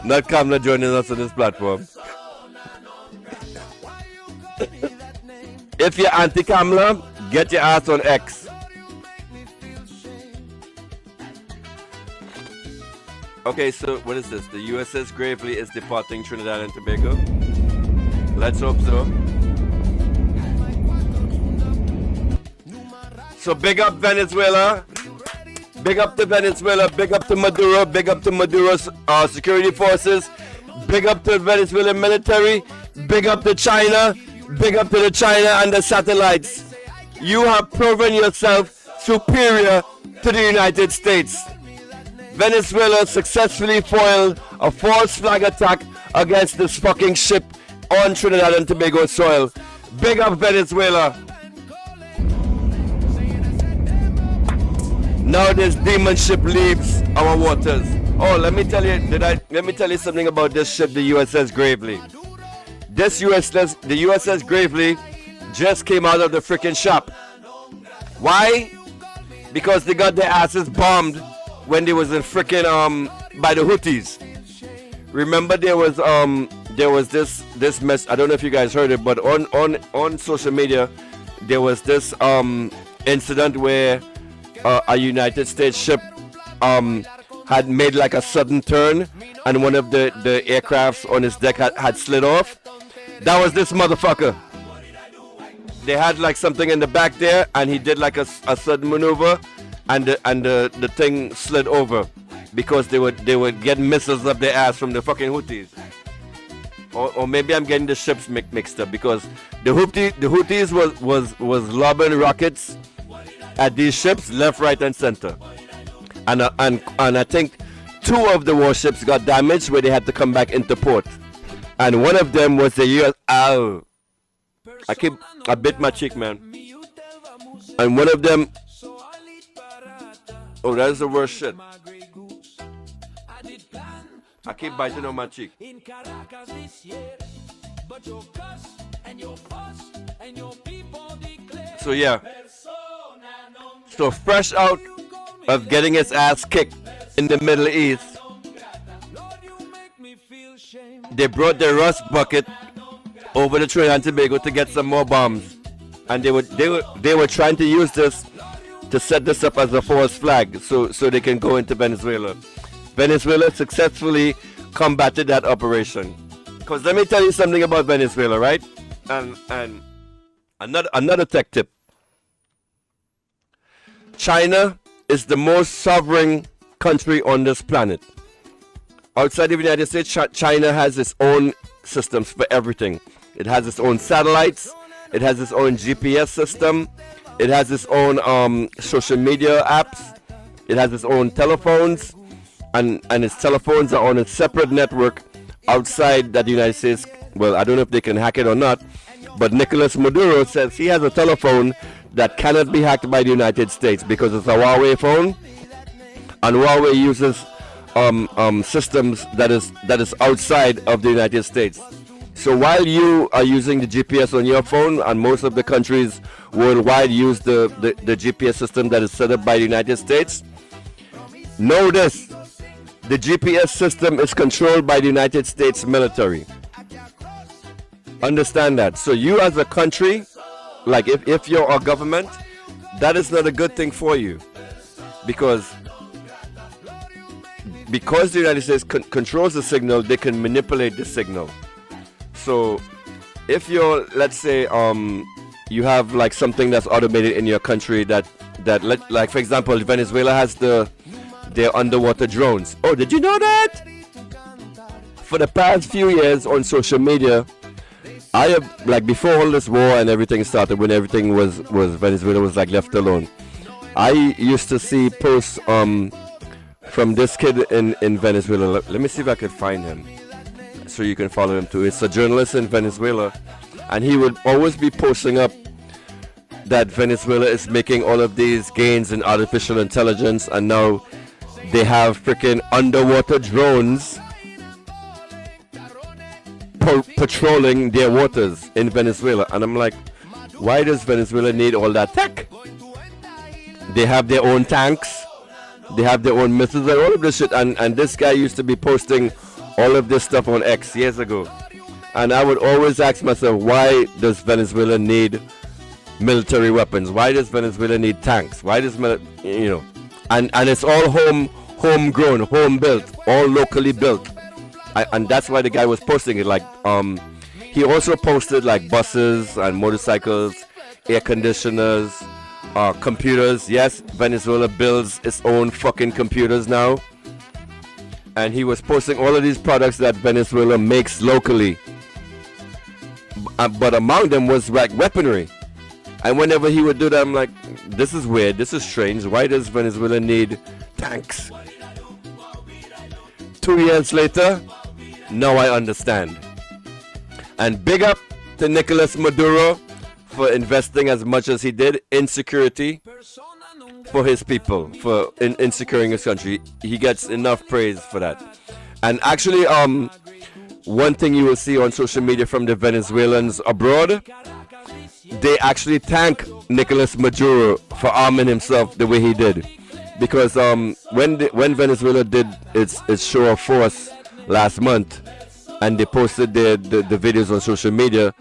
Not Kamla joining us on this platform. If you're anti-Kamla, get your ass on X. Okay, so what is this? The USS Gravely is departing Trinidad and Tobago. Let's hope so. So big up Venezuela. Big up to Venezuela. Big up to Maduro. Big up to Maduro's security forces. Big up to the Venezuelan military. Big up to China. Big up to the China and the satellites. You have proven yourself superior to the United States. Venezuela successfully foiled a false flag attack against this fucking ship on Trinidad and Tobago soil. Big up Venezuela. Now this demon ship leaves our waters. Oh, let me tell you something about this ship, the USS Gravely. The USS Gravely just came out of the freaking shop. Why? Because they got their asses bombed when they was in freaking by the Houthis. Remember there was this mess. I don't know if you guys heard it, but on social media there was this incident where a United States ship had made like a sudden turn and one of the aircrafts on its deck had slid off. That was this motherfucker. They had like something in the back there and he did like a sudden maneuver and the thing slid over because they would get missiles up their ass from the fucking Houthis. Or maybe I'm getting the ships mixed up because the Houthis was lobbing rockets at these ships left, right, and center, and I think 2 of the warships got damaged where they had to come back into port, and one of them was the US. Ow! I bit my cheek, man. And one of them. Oh, that is the worst shit. I keep biting on my cheek. So yeah. So fresh out of getting his ass kicked in the Middle East, they brought the rust bucket over to Trinidad and Tobago to get some more bombs, and they were trying to use this to set this up as a false flag, so they can go into Venezuela. Venezuela successfully combated that operation. Because let me tell you something about Venezuela, right? And another tech tip. China is the most sovereign country on this planet. Outside of the United States, China has its own systems for everything. It has its own satellites. It has its own GPS system. It has its own social media apps. It has its own telephones. And its telephones are on a separate network outside that the United States. Well, I don't know if they can hack it or not. But Nicolas Maduro says he has a telephone that cannot be hacked by the United States because it's a Huawei phone, and Huawei uses systems that is outside of the United States. So while you are using the GPS on your phone, and most of the countries worldwide use the GPS system that is set up by the United States, know this: the GPS system is controlled by the United States military. Understand that. So you as a country, like if you're a government, that is not a good thing for you, because the United States controls the signal, they can manipulate the signal. So if you're, let's say, you have like something that's automated in your country that like for example, Venezuela has their underwater drones. Oh, did you know that? For the past few years on social media, I have, like before all this war and everything started, when everything was Venezuela was like left alone, I used to see posts from this kid in Venezuela. Let me see if I could find him so you can follow him too. It's a journalist in Venezuela, and he would always be posting up that Venezuela is making all of these gains in artificial intelligence, and now they have freaking underwater drones patrolling their waters in Venezuela. And I'm like, why does Venezuela need all that tech? They have their own tanks, they have their own missiles and all of this shit, and this guy used to be posting all of this stuff on X years ago. And I would always ask myself, why does Venezuela need military weapons? Why does Venezuela need tanks? Why does and it's all homegrown, home built, all locally built. And that's why the guy was posting it. Like he also posted like buses and motorcycles, air conditioners, computers. Yes, Venezuela builds its own fucking computers now. And he was posting all of these products that Venezuela makes locally. But among them was like weaponry. And whenever he would do that, I'm like, this is weird, this is strange. Why does Venezuela need tanks? 2 years later, now I understand. And big up to Nicolas Maduro for investing as much as he did in security for his people, in securing his country. He gets enough praise for that. And actually, one thing you will see on social media from the Venezuelans abroad, they actually thank Nicolas Maduro for arming himself the way he did. Because when Venezuela did its show of force last month, and they posted the videos on social media,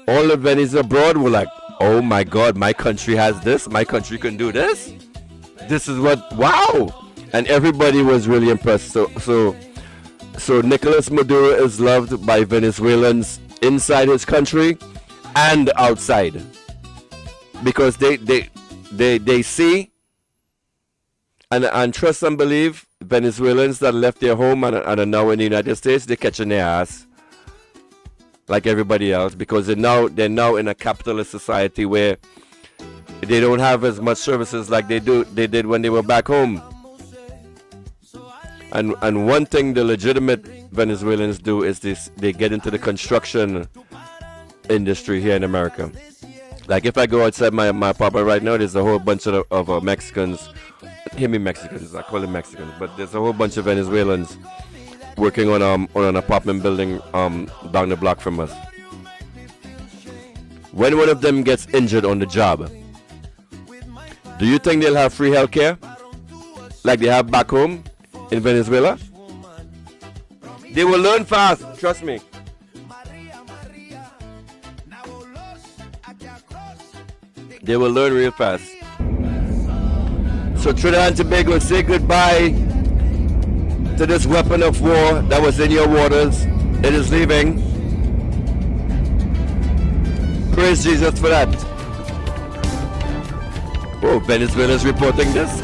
all the Venezuelans abroad were like, oh my God, my country has this, my country can do this. This is wow. And everybody was really impressed. So Nicolas Maduro is loved by Venezuelans inside his country and outside, because they see and trust and believe Venezuelans that left their home and are now in the United States. They're catching their ass like everybody else, because they're now in a capitalist society where they don't have as much services like they did when they were back home. And one thing the legitimate Venezuelans do is this: they get into the construction industry here in America. Like if I go outside my apartment right now, there's a whole bunch of Mexicans. Hear me, Mexicans. I call them Mexicans, but there's a whole bunch of Venezuelans working on an apartment building down the block from us. When one of them gets injured on the job, do you think they'll have free healthcare like they have back home in Venezuela? They will learn fast, trust me. They will learn real fast. So Trinidad and Tobago, say goodbye to this weapon of war that was in your waters. It is leaving. Praise Jesus for that. Oh, Venezuela is reporting this.